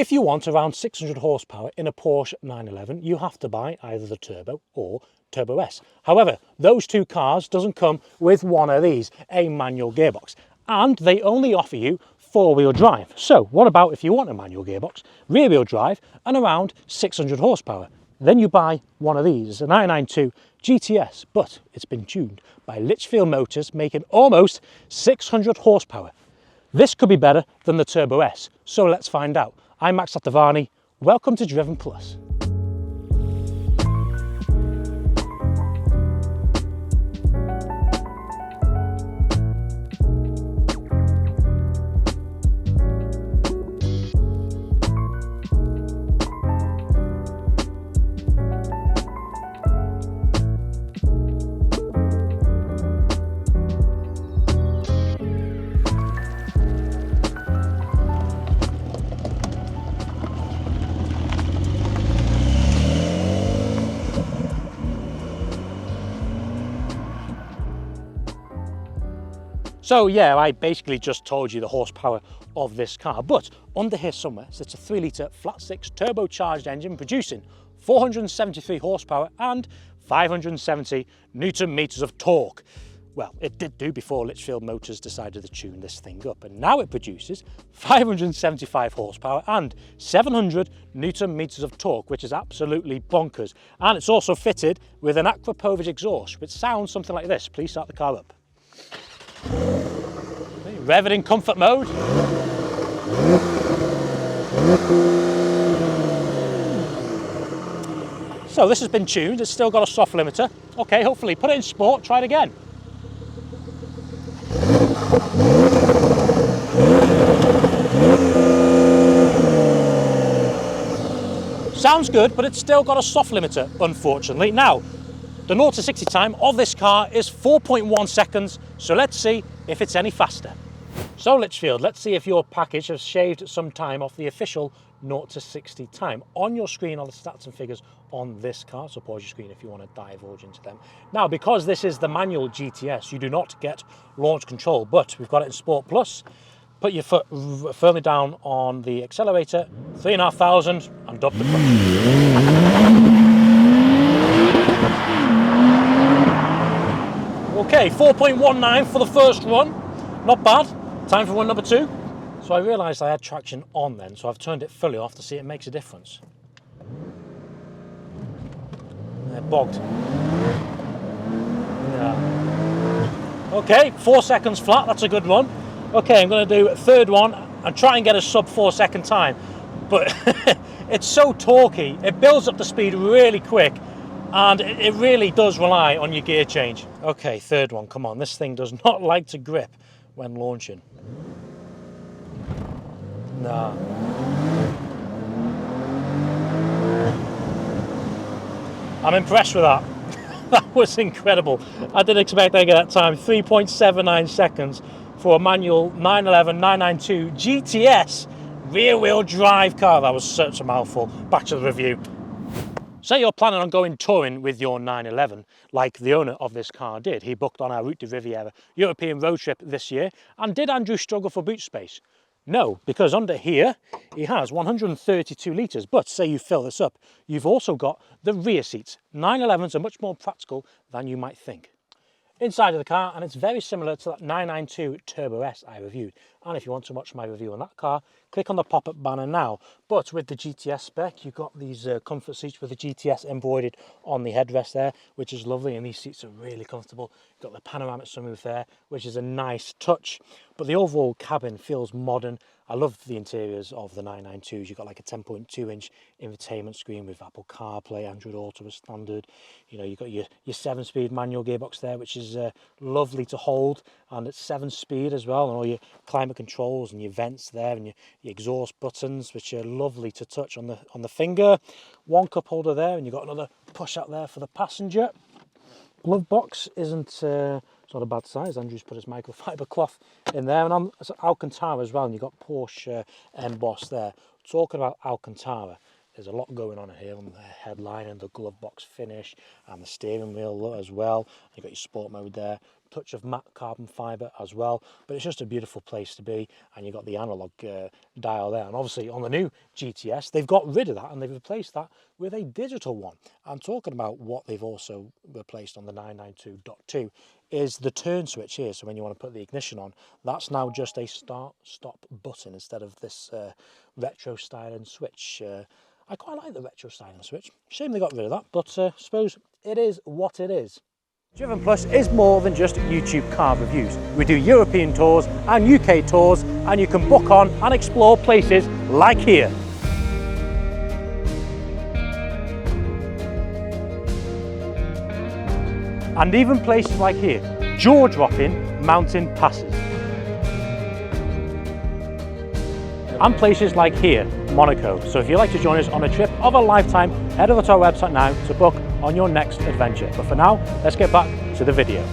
If you want around 600 horsepower in a Porsche 911, you have to buy either the Turbo or Turbo S. However, those two cars doesn't come with one of these, a manual gearbox, and they only offer you four-wheel drive. So what about if you want a manual gearbox, rear-wheel drive, and around 600 horsepower? Then you buy one of these, a 992 GTS, but it's been tuned by Litchfield Motors, making almost 600 horsepower. This could be better than the Turbo S, so let's find out. I'm Max Sattavani, welcome to Driven Plus. So yeah, I basically just told you the horsepower of this car, but under here somewhere sits a 3-litre flat six turbocharged engine producing 473 horsepower and 570 Newton meters of torque. Well, it did do before Litchfield Motors decided to tune this thing up, and now it produces 575 horsepower and 700 Newton meters of torque, which is absolutely bonkers. And it's also fitted with an Aquapovich exhaust, which sounds something like this. Please start the car up. Rev it in comfort mode. So this has been tuned, it's still got a soft limiter. Okay, hopefully put it in sport, try it again. Sounds good, but it's still got a soft limiter, unfortunately. Now, the 0 to 60 time of this car is 4.1 seconds, so let's see if it's any faster. So Litchfield, let's see if your package has shaved some time off the official 0 to 60 time. On your screen are the stats and figures on this car, so pause your screen if you want to divulge into them. Now, because this is the manual GTS, you do not get launch control, but we've got it in Sport Plus. Put your foot firmly down on the accelerator, 3,500, and dump the clutch. Okay, 4.19 for the first run, not bad. Time for run number 2. So I realised I had traction on then, so I've turned it fully off to see if it makes a difference. Bogged. Yeah. Okay, 4 seconds flat, that's a good run. Okay, I'm going to do a third one and try and get a sub 4 second time. But it's so torquey, it builds up the speed really quick. And it really does rely on your gear change. Okay, third one, come on. This thing does not like to grip when launching. Nah. I'm impressed with that. That was incredible. I didn't expect I'd get that time. 3.79 seconds for a manual 911 992 GTS rear-wheel drive car. That was such a mouthful. Back to the review. Say you're planning on going touring with your 911, like the owner of this car did. He booked on our Route de Riviera European road trip this year. And did Andrew struggle for boot space? No, because under here, he has 132 litres. But say you fill this up, you've also got the rear seats. 911s are much more practical than you might think. Inside of the car, and it's very similar to that 992 Turbo S I reviewed. And if you want to watch my review on that car, click on the pop-up banner now. But with the GTS spec, you've got these comfort seats with the GTS embroidered on the headrest there, which is lovely, and these seats are really comfortable. You've got the panoramic sunroof there, which is a nice touch. But the overall cabin feels modern. I love the interiors of the 992s. You've got like a 10.2-inch infotainment screen with Apple CarPlay, Android Auto as standard. You know, you've got your 7-speed manual gearbox there, which is lovely to hold, and it's 7-speed as well, and all your climate controls and your vents there, and your exhaust buttons, which are lovely to touch on the finger. One cup holder there, and you've got another push out there for the passenger. Glove box isn't it's not a bad size. Andrew's put his microfiber cloth in there, and on Alcantara as well, and you've got Porsche embossed there. Talking about Alcantara, There's a lot going on here on the headline and the glove box finish and the steering wheel as well. You've got your sport mode there, touch of matte carbon fibre as well, but it's just a beautiful place to be. And you've got the analog dial there, and obviously on the new GTS they've got rid of that and they've replaced that with a digital one. I'm talking about what they've also replaced on the 992.2 is the turn switch here. So when you want to put the ignition on, that's now just a start stop button instead of this retro styling switch. I quite like the retro styling switch. Shame they got rid of that, but I suppose it is what it is. Driven Plus is more than just YouTube car reviews. We do European tours and UK tours, and you can book on and explore places like here. And even places like here, jaw-dropping mountain passes. And places like here, Monaco. So if you'd like to join us on a trip of a lifetime, head over to our website now to book on your next adventure. But for now, let's get back to the video.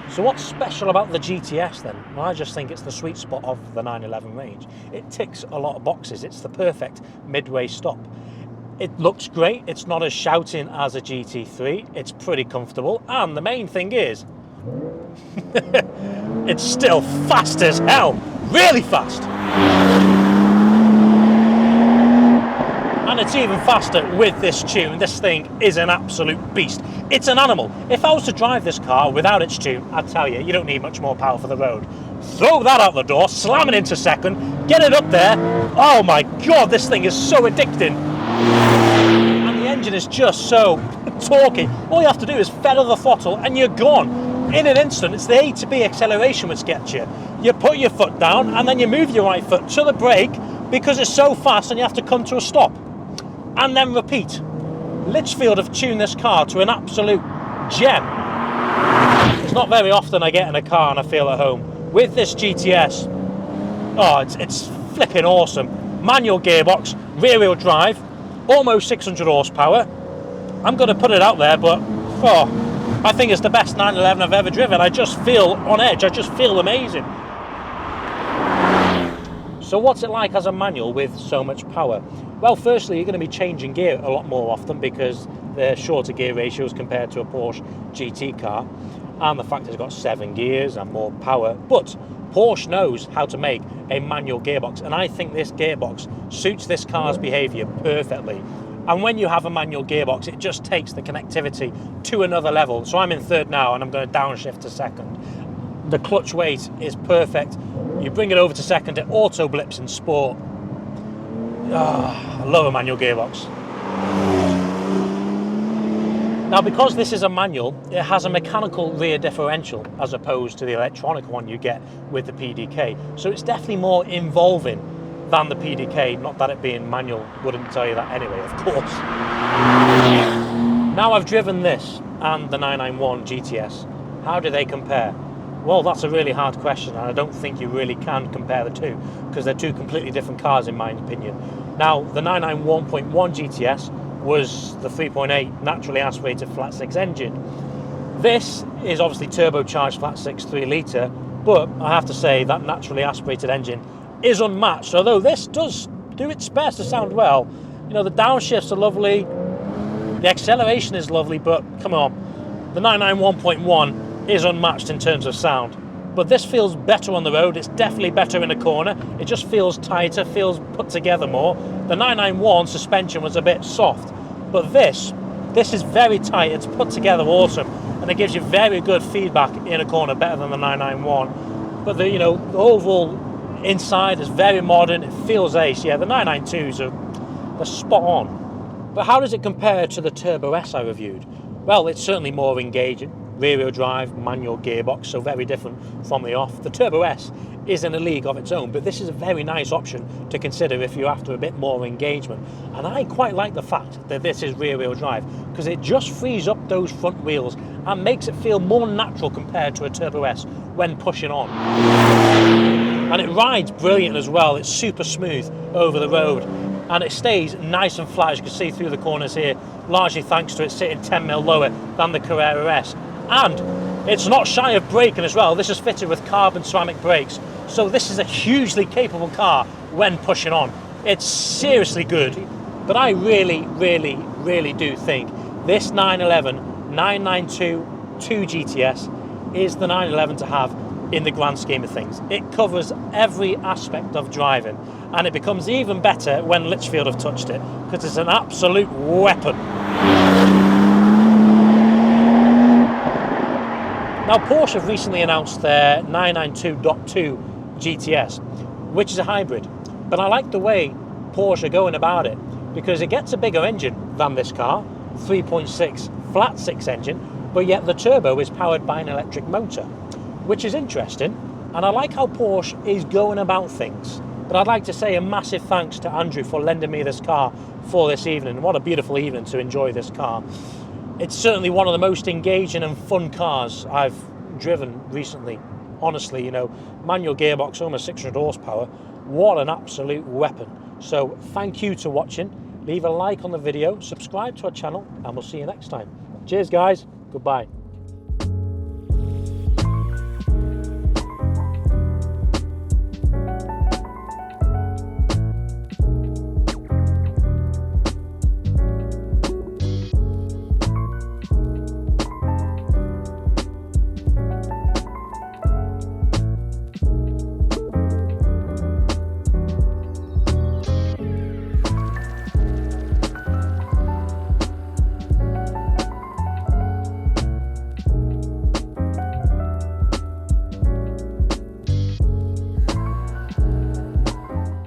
So what's special about the GTS then? Well, I just think it's the sweet spot of the 911 range. It ticks a lot of boxes. It's the perfect midway stop. It looks great. It's not as shouting as a GT3. It's pretty comfortable. And the main thing is, it's still fast as hell. Really fast. And it's even faster with this tune. This thing is an absolute beast. It's an animal. If I was to drive this car without its tune, I'd tell you, you don't need much more power for the road. Throw that out the door, slam it into second, get it up there. Oh my God, this thing is so addicting. And the engine is just so torquey. All you have to do is feather the throttle and you're gone. In an instant, it's the A to B acceleration which gets you. You put your foot down and then you move your right foot to the brake because it's so fast and you have to come to a stop. And then repeat. Litchfield have tuned this car to an absolute gem. It's not very often I get in a car and I feel at home. With this GTS, oh, it's flipping awesome. Manual gearbox, rear wheel drive, almost 600 horsepower. I'm going to put it out there, but I think it's the best 911 I've ever driven. I just feel on edge. I just feel amazing. So what's it like as a manual with so much power? Well, firstly, you're going to be changing gear a lot more often because they're shorter gear ratios compared to a Porsche GT car. And the fact it's got 7 gears and more power. But Porsche knows how to make a manual gearbox. And I think this gearbox suits this car's behaviour perfectly. And when you have a manual gearbox, it just takes the connectivity to another level. So I'm in third now and I'm going to downshift to second. The clutch weight is perfect. You bring it over to second, it auto blips in sport. I love a manual gearbox. Now, because this is a manual, it has a mechanical rear differential as opposed to the electronic one you get with the PDK. So it's definitely more involving than the PDK. Not that it being manual wouldn't tell you that anyway, of course. Now I've driven this and the 991 GTS. How do they compare? Well, that's a really hard question, and I don't think you really can compare the two because they're two completely different cars in my opinion. Now, the 991.1 GTS was the 3.8 naturally aspirated flat 6 engine. This is obviously turbocharged flat 6 3 litre, but I have to say that naturally aspirated engine is unmatched, although this does do its best to sound well. You know, the downshifts are lovely, the acceleration is lovely, but come on, the 991.1 is unmatched in terms of sound. But this feels better on the road. It's definitely better in a corner. It just feels tighter, feels put together more. The 991 suspension was a bit soft, but this is very tight. It's put together awesome, and it gives you very good feedback in a corner, better than the 991. But the overall inside is very modern. It feels ace. Yeah, the 992s they're spot on. But how does it compare to the Turbo S I reviewed? Well, it's certainly more engaging. Rear-wheel drive, manual gearbox, so very different from the off. The Turbo S is in a league of its own, but this is a very nice option to consider if you're after a bit more engagement. And I quite like the fact that this is rear-wheel drive because it just frees up those front wheels and makes it feel more natural compared to a Turbo S when pushing on. And it rides brilliant as well. It's super smooth over the road and it stays nice and flat, as you can see through the corners here, largely thanks to it sitting 10mm lower than the Carrera S. And It's not shy of braking as well. This is fitted with carbon ceramic brakes. So this is a hugely capable car when pushing on. It's seriously good. But I really, really, really do think this 911 992 2 GTS is the 911 to have in the grand scheme of things. It covers every aspect of driving, and it becomes even better when Litchfield have touched it, because it's an absolute weapon. Now, Porsche have recently announced their 992.2 GTS, which is a hybrid, but I like the way Porsche are going about it, because it gets a bigger engine than this car, 3.6 flat 6 engine, but yet the turbo is powered by an electric motor, which is interesting, and I like how Porsche is going about things. But I'd like to say a massive thanks to Andrew for lending me this car for this evening. What a beautiful evening to enjoy this car. It's certainly one of the most engaging and fun cars I've driven recently. Honestly, you know, manual gearbox, almost 600 horsepower. What an absolute weapon. So thank you to watching. Leave a like on the video, subscribe to our channel, and we'll see you next time. Cheers, guys. Goodbye.